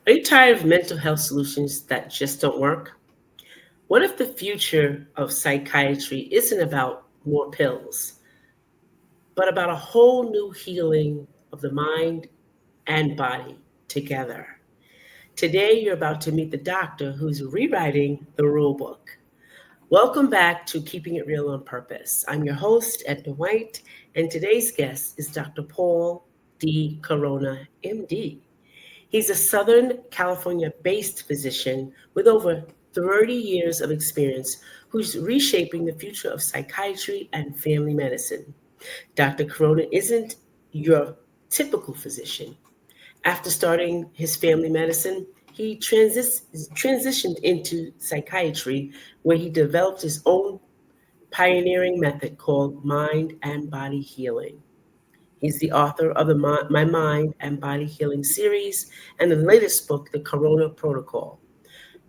Are you tired of mental health solutions that just don't work? What if the future of psychiatry isn't about more pills, but about a whole new healing of the mind and body together? Today, you're about to meet the doctor who's rewriting the rule book. Welcome back to Keeping It Real on Purpose. I'm your host, Edna White, and today's guest is Dr. Paul D. Corona, MD. He's a Southern California based physician with over 30 years of experience who's reshaping the future of psychiatry and family medicine. Dr. Corona isn't your typical physician. After starting his family medicine, he transitioned into psychiatry, where he developed his own pioneering method called mind and body healing. He's the author of the My Mind and Body Healing series and the latest book, The Corona Protocol.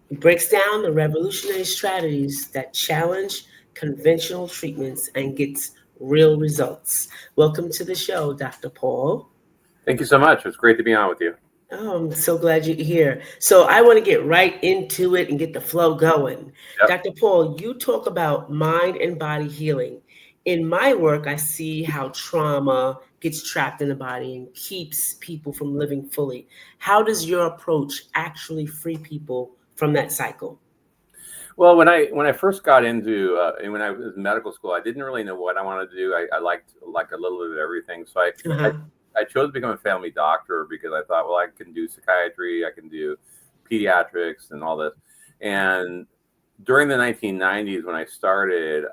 He breaks down the revolutionary strategies that challenge conventional treatments and gets real results. Welcome to the show, Dr. Paul. Thank you so much. It's great to be on with you. Oh, I'm so glad you're here. So I want to get right into it and get the flow going. Yep. Dr. Paul, you talk about mind and body healing. In my work, I see how trauma gets trapped in the body and keeps people from living fully. How does your approach actually free people from that cycle? Well, when I first got into and when I was in medical school, I didn't really know what I wanted to do. I liked like a little bit of everything. So I Uh-huh. I chose to become a family doctor because I thought, well, I can do psychiatry, I can do pediatrics, and all this. And during the 1990s, when I started,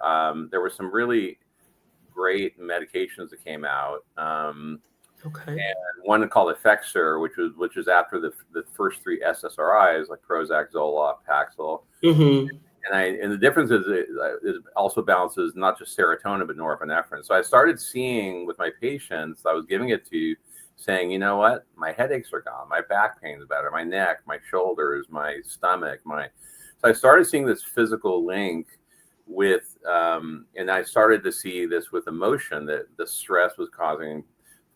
there were some really great medications that came out. Okay. And one called Effexor, which was after the first three SSRIs like Prozac, Zoloft, Paxil. Mm-hmm. And the difference is it also balances not just serotonin but norepinephrine. So I started seeing with my patients I was giving it to, saying, you know what, my headaches are gone, my back pain is better, my neck, my shoulders, my stomach, my. So I started seeing this physical link with, and I started to see this with emotion, that the stress was causing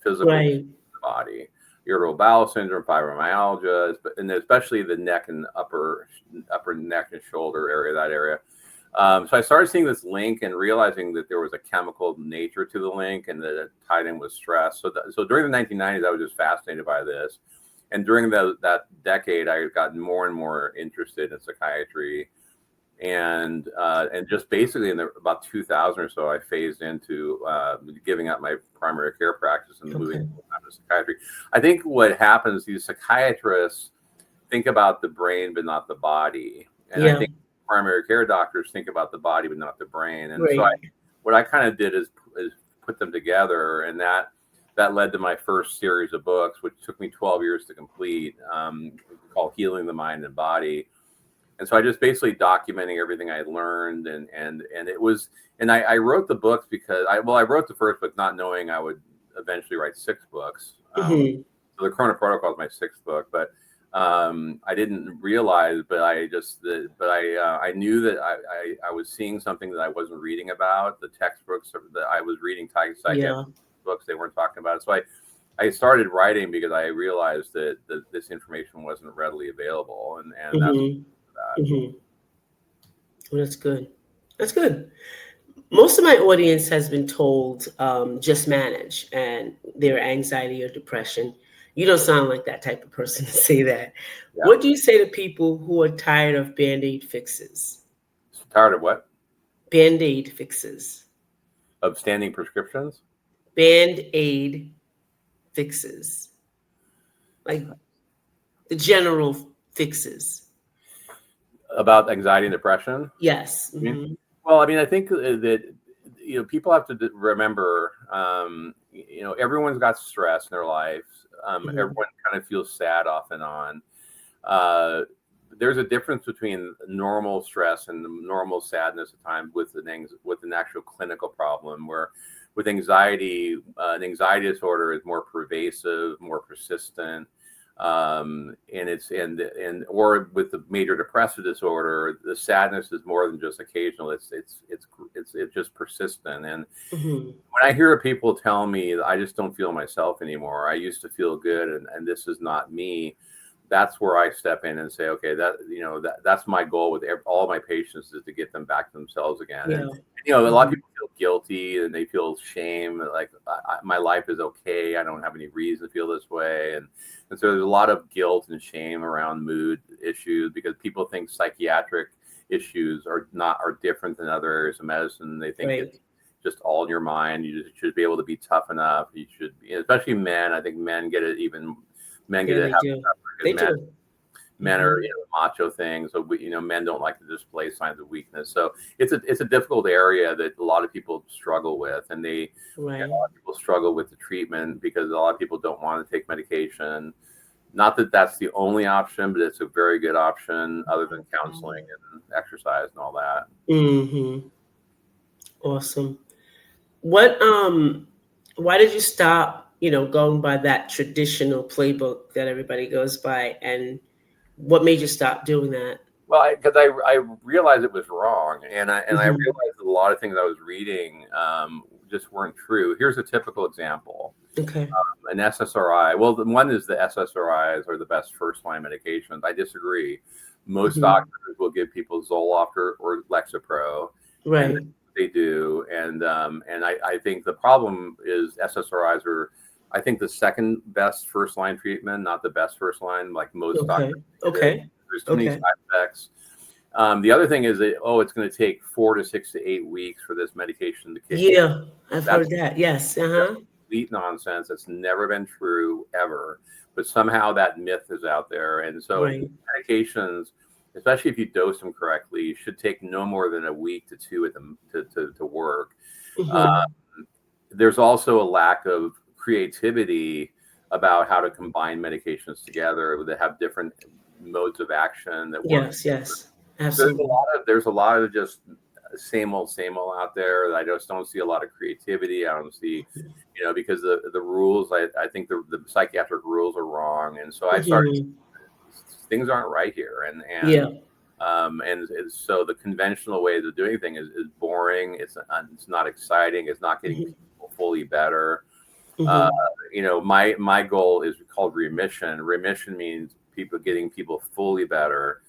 physical Right. body, irritable bowel syndrome, fibromyalgia, and especially the neck and upper neck and shoulder area, that area. So I started seeing this link and realizing that there was a chemical nature to the link and that it tied in with stress. So during the 1990s, I was just fascinated by this. And during that decade, I got more and more interested in psychiatry. And just basically in about 2000 or so, I phased into giving up my primary care practice and moving Okay. to psychiatry. I think what happens, these psychiatrists think about the brain but not the body, and I Yeah. think primary care doctors think about the body but not the brain. And so Right. what I kind of did is put them together, and that led to my first series of books, which took me 12 years to complete, called Healing the Mind and Body. And so I just basically documenting everything I learned, and it was, and I wrote the books because I wrote the first book not knowing I would eventually write six books. Mm-hmm. So the Corona Protocol is my sixth book, but I didn't realize, but I knew that I was seeing something that I wasn't reading about. The textbooks that I was reading, psychiatric Yeah. books, they weren't talking about it. So I started writing because I realized that this information wasn't readily available, and that's Mm-hmm. that. Mm-hmm. Well, that's good. That's good. Most of my audience has been told just manage and their anxiety or depression. You don't sound like that type of person to say that. Yeah. What do you say to people who are tired of band aid fixes? Tired of what? Band aid fixes. Of standing prescriptions? Band aid fixes. Like the general fixes. About anxiety and depression? Yes. I mean, Hmm. well, I mean, I think that people have to remember, everyone's got stress in their life. Hmm. Everyone kind of feels sad off and on. Uh, there's a difference between normal stress and normal sadness at times with an actual clinical problem. Where with anxiety, an anxiety disorder is more pervasive, more persistent. And it's and or with the major depressive disorder, the sadness is more than just occasional. It's just persistent. And Hmm. when I hear people tell me I just don't feel myself anymore, I used to feel good, and this is not me. that's where I step in and say, okay, that's my goal with all my patients, is to get them back to themselves again. And Yeah. a lot of Mhm. people feel guilty and they feel shame, like my life is okay. I don't have any reason to feel this way, and so there's a lot of guilt and shame around mood issues because people think psychiatric issues are different than other areas of medicine. They think Right. it's just all in your mind. You just should be able to be tough enough. You should be, especially men. I think men get Yeah, it they have do. because They do. men are, Mhm. macho things. So men don't like to display signs of weakness. So it's a difficult area that a lot of people struggle with, and a Right. lot of people struggle with the treatment because a lot of people don't want to take medication. Not that that's the only option, but it's a very good option other than counseling and exercise and all that. Mhm. Awesome. What why did you stop, going by that traditional playbook that everybody goes by, and what made you stop doing that? Well, because I realized it was wrong, and I Mhm. realized that a lot of things I was reading just weren't true. Here's a typical example: Okay. an SSRI. Well, the one is the SSRIs are the best first line medications. I disagree. Most Mhm. doctors will give people Zoloft or Lexapro, and Right. they do. And I think the problem is SSRIs are, I think, the second best first line treatment, not the best first line, like most Okay. doctors think it is. Okay. There's too many side Okay. effects. The other thing is that, it's going to take 4 to 6 to 8 weeks for this medication to kick in. Yeah, I've That's heard that. Yes. that's Uh-huh. complete nonsense. It's never been true ever. But somehow that myth is out there. And so Right. medications, especially if you dose them correctly, should take no more than a week to two to work. Uh, Mhm. there's also a lack of creativity about how to combine medications together that have different modes of action that work. Yes, yes. So Absolutely. there's a lot of just same old out there. I just don't see a lot of creativity. I don't see, because the rules. I think the psychiatric rules are wrong, and so I started. Mhm. Things aren't right here, Yeah. and so the conventional ways of doing things is boring. It's not exciting. It's not getting Mhm. people fully better. Uh, Mhm. my goal is called remission. Remission means getting people fully better,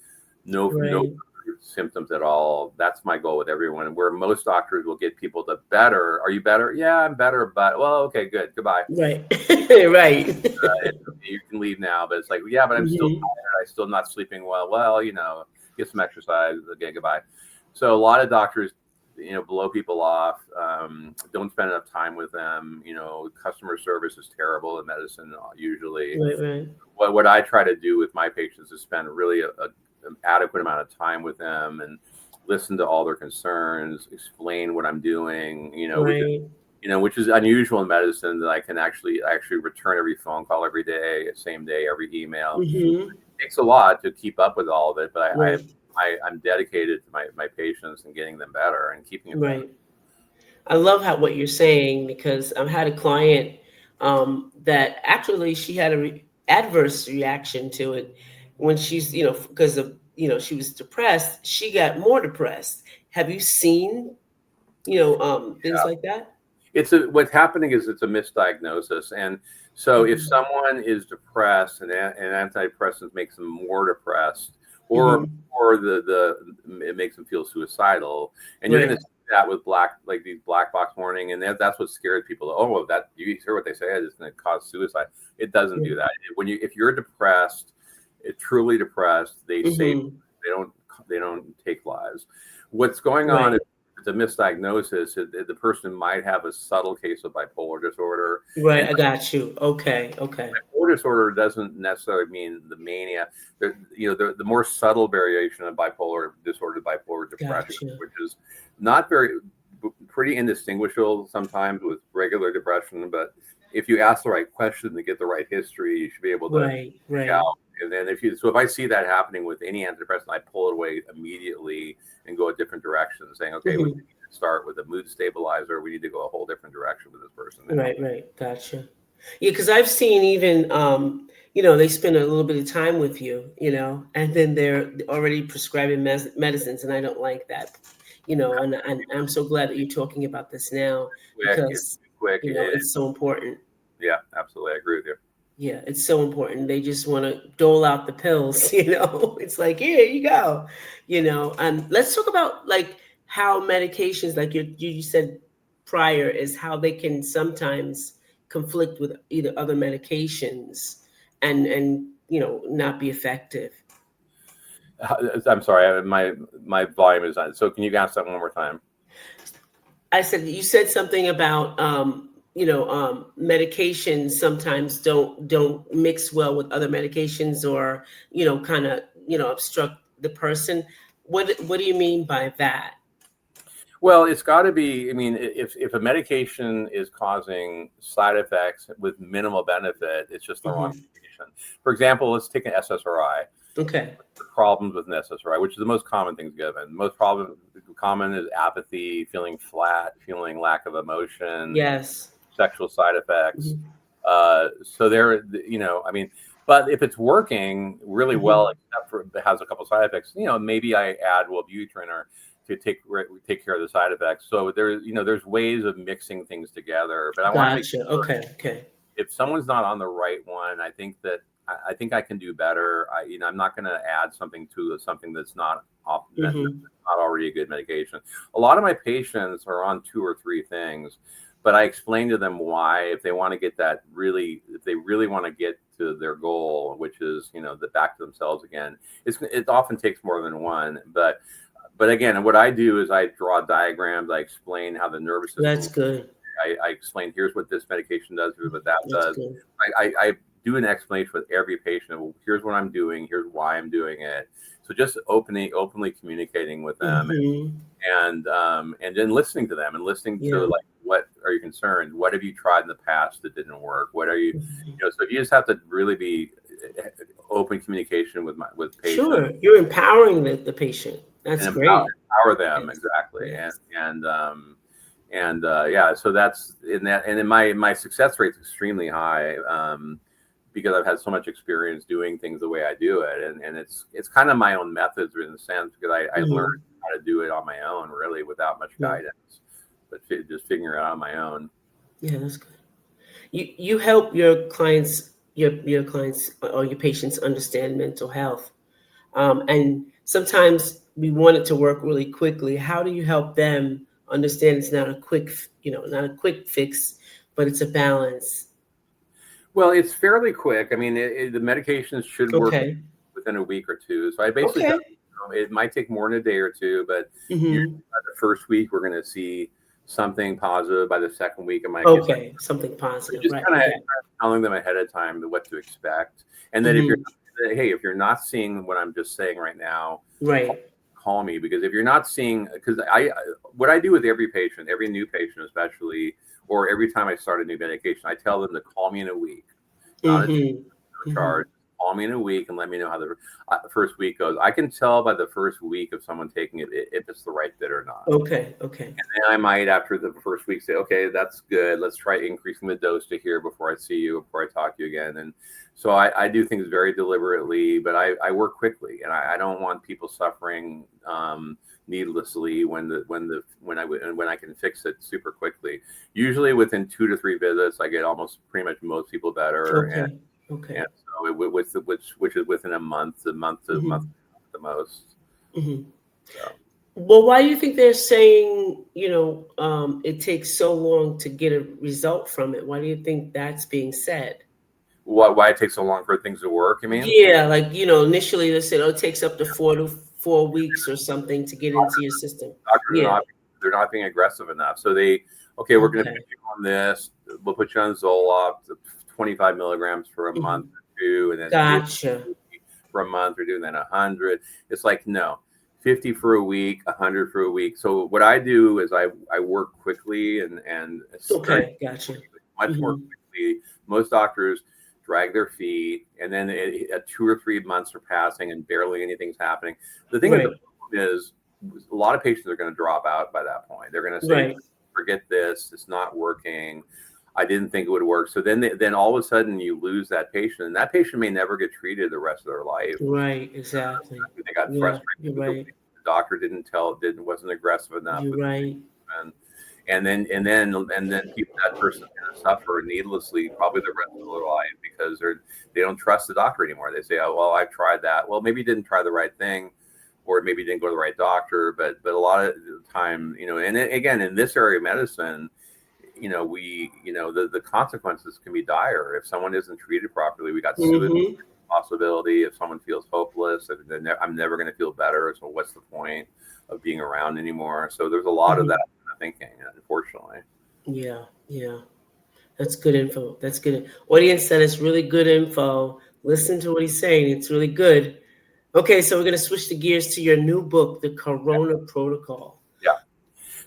no Right. symptoms at all. That's my goal with everyone. Where most doctors will get people to better. Are you better? Yeah, I'm better, but well, okay, good, goodbye. Right. Right. You can leave now. But it's like, yeah, but I'm still Mhm. tired. I'm still not sleeping well. Well, get some exercise. Okay, goodbye. So a lot of doctors, blow people off. Don't spend enough time with them. Customer service is terrible in medicine usually. Right, right. What I try to do with my patients is spend really an adequate amount of time with them and listen to all their concerns, explain what I'm doing, Right. which is unusual in medicine, that I can actually return every phone call every day, same day, every email. Mhm. It takes a lot to keep up with all of it, but Right. I'm dedicated to my patients and getting them better and keeping them better. Right. I love how what you're saying, because I've had a client that actually she had a adverse reaction to it when she's, because of, she was depressed. She got more depressed. Have you seen, things like that? What's happening is it's a misdiagnosis, and so if Hmm. someone is depressed and antidepressants makes them more depressed, or Hmm. it makes them feel suicidal, and you're going Right. to see that with these black box warning, and that's what scares people. Oh, well, that you hear what they say, it's going to cause suicide. It doesn't do Right. that. If you're depressed, truly depressed, they say Hmm. they don't they don't take lives. What's going on Right. is it's a misdiagnosis. The person might have a subtle case of bipolar disorder, Right. and I got you. Okay. Okay. bipolar disorder doesn't necessarily mean the mania. The more subtle variation of bipolar disorder, bipolar depression, Got you. which is not pretty indistinguishable sometimes with regular depression. But if you ask the right question to get the right history, you should be able to Right. pick out. Right. And then if I see that happening with any antidepressant, I pull it away immediately and go a different direction, saying, okay, we need Hmm. to start with a mood stabilizer. We need to go a whole different direction with this person now. Right, right. Gotcha. Yeah, because I've seen even, they spend a little bit of time with you, and then they're already prescribing medicines, and I don't like that, and I'm so glad that you're talking about this now Quick, it's because, too quick. it's so important. Yeah, absolutely. I agree with you. Yeah, it's so important. They just want to dole out the pills, you know. It's like, here you go, you know. And let's talk about like how medications, like you said prior, is how they can sometimes conflict with either other medications and you know not be effective. I'm sorry, my volume is on. So can you ask that one more time? I said you said something about you know medications sometimes don't mix well with other medications or you know kind of you know obstruct the person. What do you mean by that? Well, it's got to be. I mean, if a medication is causing side effects with minimal benefit, it's just the wrong Hmm. medication. For example, let's take an SSRI. Okay. Problems with an SSRI, which is the most common things given. Most problem common is apathy, feeling flat, feeling lack of emotion, Yes. sexual side effects. Hmm. So there, you know, I mean, but if it's working really well, Hmm. except for it has a couple side effects, you know, maybe I add Wellbutrin or to take care of the side effects. So there, you know, there's ways of mixing things together. But I want to make Gotcha. sure Okay. Okay. if someone's not on the right one, I think that I think I can do better. You know, I'm not going to add something to something that's not Hmm. not already a good medication. A lot of my patients are on two or three things, but I explain to them why if they want to get that really, if they really want to get to their goal, which is you know the back to themselves again. It often takes more than one, but again, what I do is I draw diagrams. I explain how the nervous That's system. good. I explain here's what this medication does, here's what that That's does. good. I do an explanation with every patient. Well, here's what I'm doing. Here's why I'm doing it. So just openly communicating with them Hmm. and then listening to them and listening to Yeah. like what are you concerned? What have you tried in the past that didn't work? What are you, Mhm. you know? So if you just have to really be open communication with patients Sure. You're empowering the patient. That's and great. empower them Yes. exactly Yes. and yeah, so that's in that, and in my success rate is extremely high, because I've had so much experience doing things the way I do it, and it's kind of my own methods in a sense because I learned Hmm. how to do it on my own really without much Yeah. guidance, but just figuring it out on my own. Yeah. That's good. You help your clients your clients or your patients understand mental health, and sometimes we want it to work really quickly. How do you help them understand it's not a quick you know not a quick fix, but it's a balance? Well, it's fairly quick. I mean, the medications should work Okay. within a week or two. So I basically tell Okay. them, it might take more than a day or two, but usually Hmm. by the first week we're going to see something positive. By the second week, it might get better. Okay, something So positive, just right? kind of Okay. telling them ahead of time what to expect, and then if you're, Hmm. hey, if you're not seeing what I'm just saying right now, call, Right. call me because if you're not seeing, because what I do with every patient, every new patient especially, or every time I start a new medication, I tell them to call me in a week, not a Hmm. Hmm. charge. Call me in a week and let me know how the first week goes. I can tell by the first week of someone taking it if it's the right fit or not. Okay. Okay. And I might, after the first week, say, okay, that's good. Let's try increasing the dose to here before I see you, before I talk to you again. And so I do things very deliberately, but I work quickly, and I don't want people suffering needlessly when I can fix it super quickly. Usually within 2 to 3 visits, I get almost pretty much most people better, Okay. and Okay. so which is within a month Hmm. at the most. Hmm. So. Well, why do you think they're saying, you know, it takes so long to get a result from it? Why do you think that's being said? Why it takes so long for things to work? You mean? Yeah, like, you know, initially they said, oh, it takes up to 4 weeks or something to get into your system. Doctors are Yeah. not, they're not being aggressive enough. So okay, we're going to put Okay. you on this. We'll put you on Zoloft, 25 milligrams for a month Hmm. or two, and then do Gotcha. for a month or doing then 100. It's like no, 50 for a week, 100 for a week. So what I do is I work quickly and it's very Okay. Gotcha. much more Hmm. quickly. Most doctors drag their feet, and then 2 or 3 months are passing and barely anything's happening. The thing is, the Right. problem is a lot of patients are going to drop out by that point. They're going to say, Right. "Forget this. It's not working. I didn't think it would work." So then all of a sudden you lose that patient, and that patient may never get treated the rest of their life. Right. Exactly. They got Yeah. frustrated You're with the right. doctor didn't wasn't aggressive enough You're with the right. treatment. and then people, that person's going to suffer needlessly probably the rest of their life because they don't trust the doctor anymore. They say, oh well, I've tried that. Well, maybe you didn't try the right thing, or maybe you didn't go to the right doctor. But a lot of the time, and again, in this area of medicine, the consequences can be dire if someone isn't treated properly. We got suicide Mm-hmm. possibility if someone feels hopeless. If I'm never going to feel better, so what's the point of being around anymore? So there's a lot of Mm-hmm. that kind of thinking, unfortunately. Yeah, yeah. That's good info. That's good. Audience said it's really good info. Listen to what he's saying. It's really good. Okay, so we're going to switch the gears to your new book, The Corona Protocol. Yeah.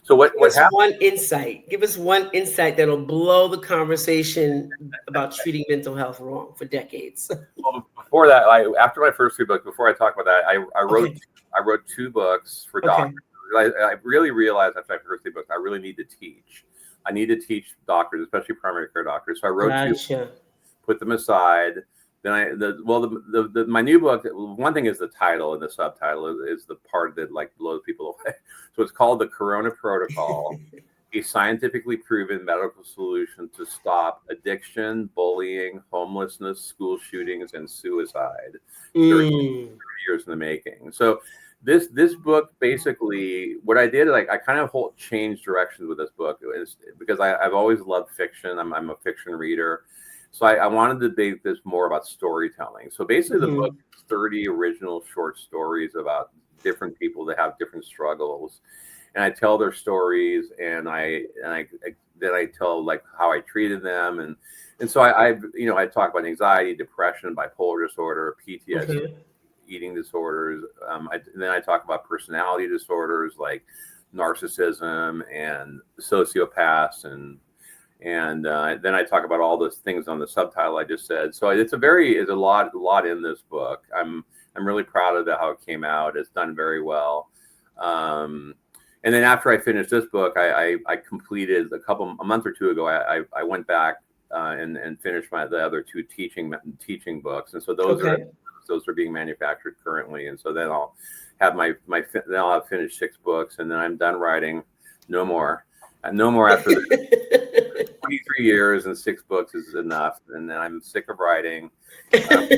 So Give what us happened? one insight. Give us one insight that'll blow the conversation about treating mental health wrong for decades. Well, before that, after my first two books, before I talk about that, Okay. I wrote two books for Okay. doctors. I really realized after my first two books, I really need to teach. I need to teach doctors, especially primary care doctors. So I wrote two, Gotcha. put them aside. Then my new book. One thing is the title, and the subtitle is the part that like blows people away. So it's called The Corona Protocol, a scientifically proven medical solution to stop addiction, bullying, homelessness, school shootings, and suicide. 30 Mm. years in the making. So this book basically, what I did, like I kind of changed directions with this book, is because I've always loved fiction. I'm a fiction reader. So I wanted to make this more about storytelling. So basically, the book Mhm. is 30 original short stories about different people that have different struggles, and I tell their stories, and then I tell like how I treated them, and so I talk about anxiety, depression, bipolar disorder, PTSD, Okay. eating disorders. And then I talk about personality disorders like narcissism and sociopaths, and then I talk about all those things on the subtitle I just said. So it's a lot in this book. I'm really proud of how it came out. It's done very well. Um, and then after I finished this book, I completed a month or two ago. I went back and finished the other two teaching books, and so Okay. those are being manufactured currently. And so then I'll have then I'll have finished 6 books, and then I'm done writing. No more, no more after this. 23 years and 6 books is enough, and then I'm sick of writing. Um,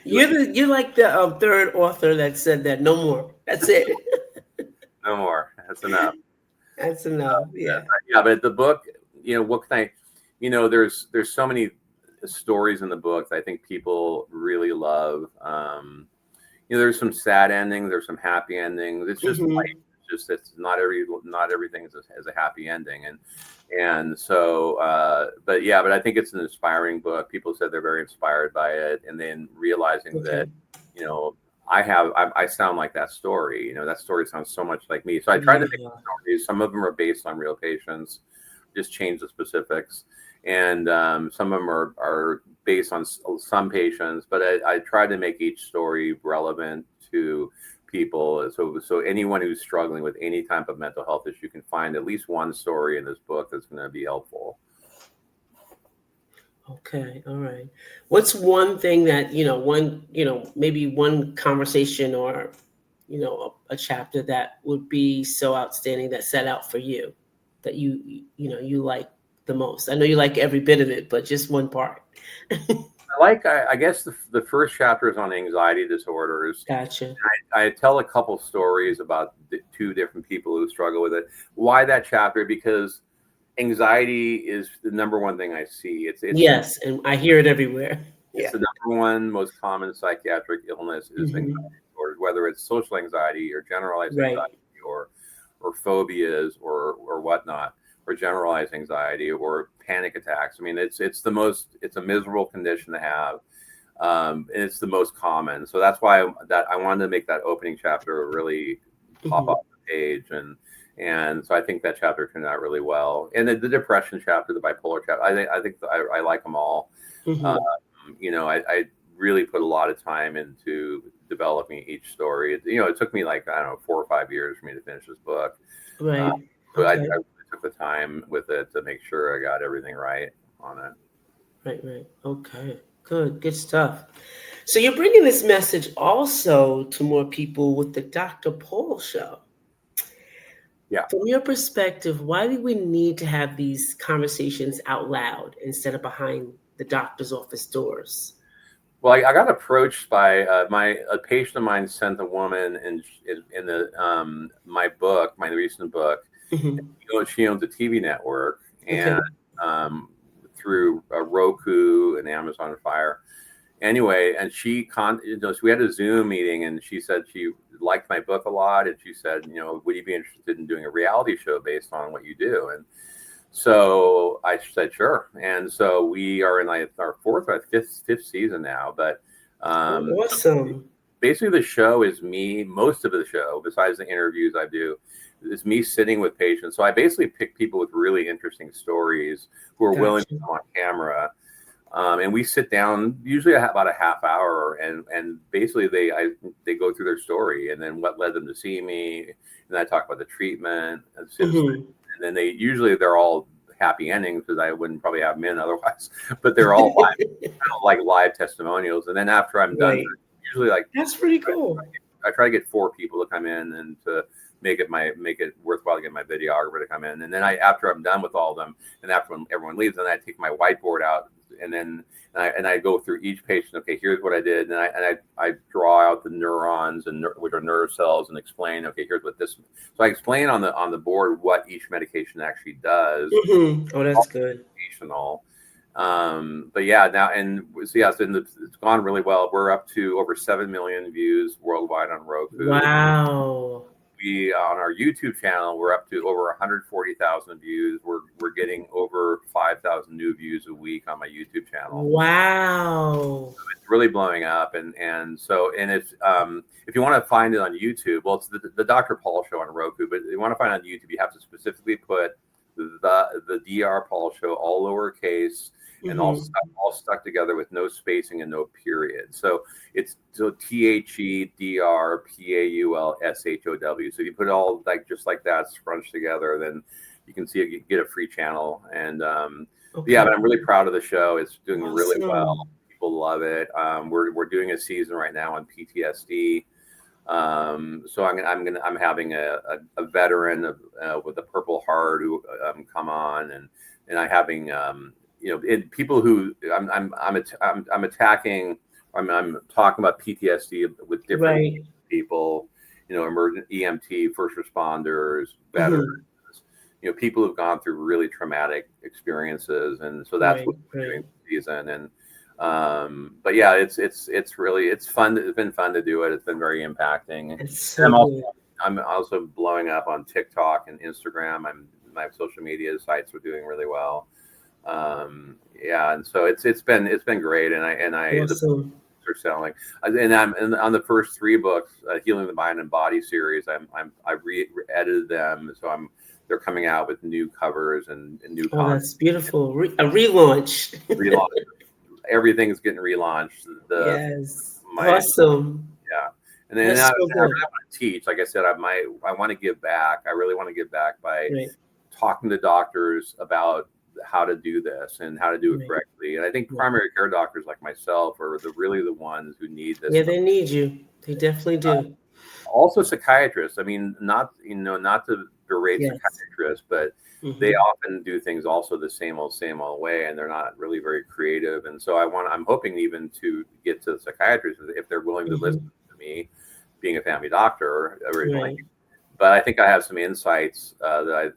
You're like the third author that said that. No more. That's it. no more. That's enough. That's enough. Yeah. Yeah, but the book, what can I, there's so many stories in the book that I think people really love. There's some sad endings, there's some happy endings. It's just life. Hmm. It's just not everything is a happy ending, and so but I think it's an inspiring book. People said they're very inspired by it, and then realizing that Okay. you know I sound like that story. That story sounds so much like me. So I tried to make Yeah. stories. Some of them are based on real patients, just change the specifics, and some of them are based on some patients. But I tried to make each story relevant to people. So anyone who's struggling with any type of mental health issue can find at least one story in this book that's going to be helpful. Okay. All right. What's one thing that, maybe one conversation or, a chapter that would be so outstanding that set out for you that you like the most? I know you like every bit of it, but just one part. I guess the first chapter is on anxiety disorders. Gotcha. I tell a couple stories about the 2 different people who struggle with it. Why that chapter? Because anxiety is the number one thing I see. Yes, and I hear it everywhere. It's Yeah. the number one most common psychiatric illness is Hmm. anxiety disorders, whether it's social anxiety or generalized Right. anxiety or phobias or whatnot, or generalized anxiety or panic attacks. I mean, it's a miserable condition to have, and it's the most common. So that's why I wanted to make that opening chapter really pop Hmm. off the page, and so I think that chapter turned out really well. And the depression chapter, the bipolar chapter, I think I like them all. Um, Hmm. I really put a lot of time into developing each story. It took me like, I don't know, 4 or 5 years for me to finish this book. Uh, Right. so I Okay. really took the time with it to make sure I got everything right on it. Right. Right. Okay. Good. Good stuff. So you're bringing this message also to more people with the Dr. Paul show. Yeah. From your perspective, why do we need to have these conversations out loud instead of behind the doctor's office doors? Well, I got approached by a patient of mine sent a woman in the my book, my recent book. Hmm. She owns a TV network, Okay. and um, through Roku and Amazon Fire. Anyway, and so we had a Zoom meeting, and she said she liked my book a lot, and she said, would you be interested in doing a reality show based on what you do? And so I said, sure. And so we are in like our fourth or fifth season now. But Oh, um, awesome. basically, the show is me. Most of the show, besides the interviews I do, is me sitting with patients. So I basically pick people with really interesting stories who are willing to Gotcha. come on camera. And we sit down usually about a half hour, and basically they go through their story and then what led them to see me, and I talk about the treatment and since Hmm. and then they're all happy endings because I wouldn't probably have men otherwise, but they're all like live testimonials. And then after I'm done, Right. usually like That's pretty cool. I try to get 4 people to come in and to make it worthwhile to get my videographer to come in. And then after I'm done with all of them, and after when everyone leaves, then I take my whiteboard out, and then I go through each patient. Okay, here's what I did, and I draw out the neurons which are nerve cells, and explain. Okay, here's what this. So I explain on the board what each medication actually does. Hmm. Oh, that's good. Educational. But yeah, now and so yeah, so it's gone really well. We're up to over 7 million views worldwide on Roku. Wow. We on our YouTube channel, we're up to over 140,000 views. We're getting over 5,000 new views a week on my YouTube channel. Wow. It's really blowing up, and it's if you want to find it on YouTube, well, it's the Dr. Paul Show on Roku, but if you want to find it on YouTube, you have to specifically put the Dr. Paul Show all lowercase and Hmm. all stuck together with no spacing and no period. So it's TheDrPaulShow. So you put it all like just like that scrunched together, then you can see it, you get a free channel. And yeah, Okay. but I'm really proud of the show. It's doing really well. Awesome. People love it. We're doing a season right now on PTSD. So I'm having a veteran with a Purple Heart who come on, and I'm having people who I'm attacking. I'm talking about PTSD with different Right. people, emergent EMT, first responders, veterans, Hmm. people who've gone through really traumatic experiences, and so that's Right. what we're doing Right. this season. And but yeah, it's really it's fun. It's been fun to do it. It's been very impacting. And It's so I'm also good. I'm also blowing up on TikTok and Instagram. My social media sites are doing really well. Yeah, and so it's been great, and the books Awesome. are selling, and on the first 3 books, Healing the Mind and Body series, I edited them, so they're coming out with new covers and new Oh, content. that's beautiful. A relaunch. Relaunch, everything's getting relaunched. The Yes. my Awesome. Yeah, and then That's I so really good. want to teach. Like I said, I want to give back. I really want to give back by Right. talking to doctors about how to do this and how to do it Right. correctly. And I think Right. primary care doctors like myself are really the ones who need this Yeah, stuff. they need you. They definitely do. Also psychiatrists. I mean, not to berate Yes. psychiatrists, but they Hmm. often do things also the same old way, and they're not really very creative. And so I'm hoping even to get to psychiatrists if they're willing to listen Hmm. to me, being a family doctor originally. Right. But I think I have some insights that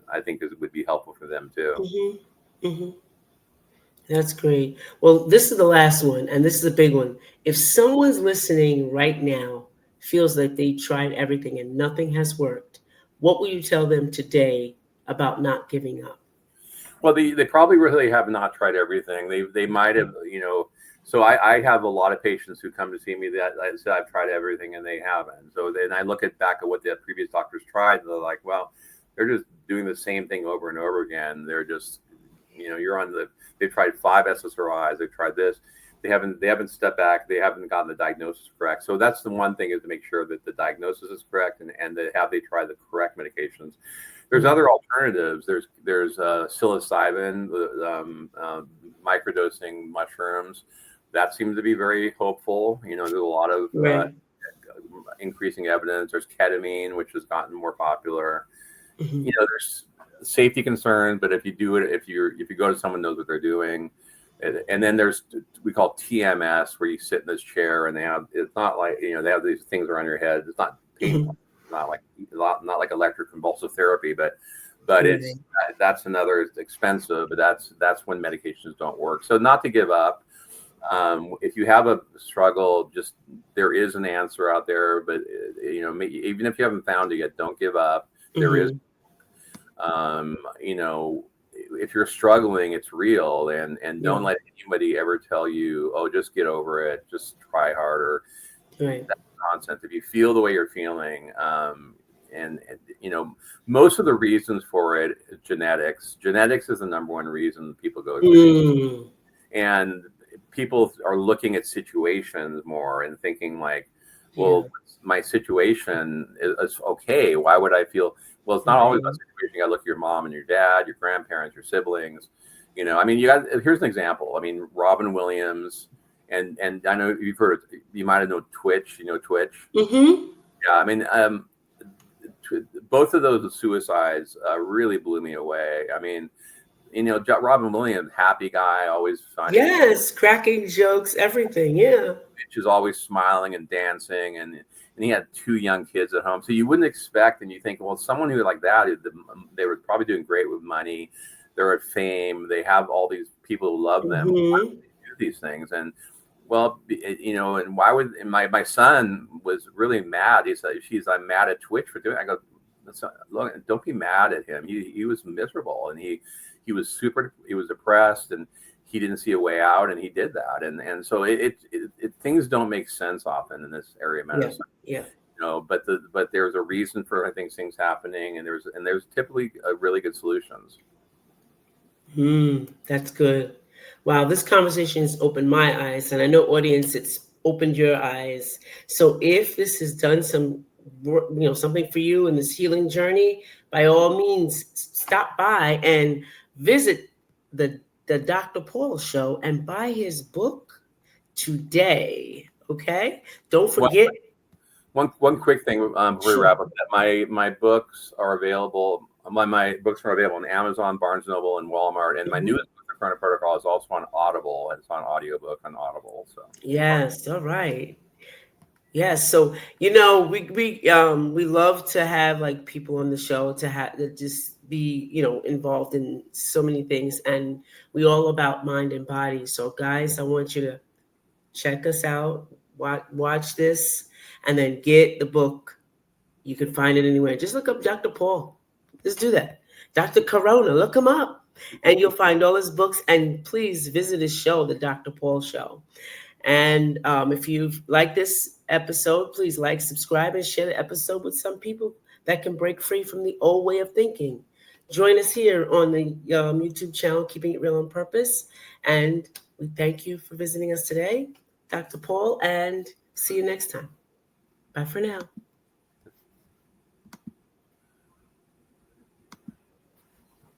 I think would be helpful for them too. Hmm. Hmm. That's great. Well, this is the last one, and this is a big one. If someone's listening right now feels like they tried everything and nothing has worked, what will you tell them today about not giving up? Well, they probably really have not tried everything. They might have, So I have a lot of patients who come to see me that I said I've tried everything and they haven't. So then I look back at what the previous doctors tried, and they're like, well, they're just doing the same thing over and over again. They're just, they've tried 5 SSRIs, they've tried this. They haven't stepped back. They haven't gotten the diagnosis correct. So that's the one thing, is to make sure that the diagnosis is correct, and that have they tried the correct medications. There's Mm. other alternatives. There's psilocybin, microdosing mushrooms. That seems to be very hopeful. There's a lot of Right. increasing evidence. There's ketamine, which has gotten more popular. Hmm. There's safety concerns, but if you do it, if you go to someone who knows what they're doing, and then there's we call TMS, where you sit in this chair and it's not like they have these things around your head. It's not painful, Hmm. not like electric convulsive therapy, but it's Right. that's another. It's expensive, but that's when medications don't work. So not to give up. If you have a struggle, just there is an answer out there, but even if you haven't found it yet, don't give up. There is, Hmm. um, you know, if you're struggling, it's real, and don't Yeah. let anybody ever tell you, oh, just get over it, just try harder. Right. That's nonsense. If you feel the way you're feeling, and most of the reasons for it is genetics. Genetics is the number one reason people go crazy, Mm. and people are looking at situations more and thinking like, Yeah. well, my situation is okay, why would I feel? Well, it's not always about Right. situation. You got to look at your mom and your dad, your grandparents, your siblings. I mean, here's an example. I mean, Robin Williams, and I know you've heard, you might have known Twitch. Twitch. Hmm. Yeah, I mean, both of those suicides really blew me away. I mean, Robin Williams, happy guy, always funny, Yes, cracking jokes, everything. Yeah. she's always smiling and dancing, and he had two young kids at home. So you wouldn't expect, and you think, well, someone who like that, they were probably doing great with money, they're at fame, they have all these people who love them. Why Hmm. would they do these things? And well, and why would and my son was really mad. He said, I'm mad at Twitch for doing it. I go, look, don't be mad at him. He was miserable, and he was depressed, and he didn't see a way out, and he did that. And so things don't make sense often in this area of Yeah. medicine. Yeah. But there's a reason for, I think, things happening, and there's typically really good solutions. That's good. Wow, this conversation has opened my eyes, and I know, audience, it's opened your eyes. So if this has done something for you in this healing journey, by all means, stop by and visit the Dr. Paul show and buy his book today. Okay, don't Well, forget. one quick thing before we Sure. wrap up. That my books are available. My books are available on Amazon, Barnes Noble, and Walmart. And my Mhm. newest book, The Chrono Protocol, is also on Audible, and it's on audiobook on Audible. So Yes. All right. Yes, so we love to have like people on the show to have to just be involved in so many things, and we all about mind and body. So guys, I want you to check us out, watch this, and then get the book. You can find it anywhere. Just look up Dr. Paul. Just do that. Dr. Corona, look him up, and you'll find all his books. And please visit his show, the Dr. Paul Show. And if you've liked this episode, please like, subscribe, and share the episode with some people that can break free from the old way of thinking. Join us here on the YouTube channel, Keeping It Real on Purpose. And we thank you for visiting us today, Dr. Paul, and see you next time. Bye for now.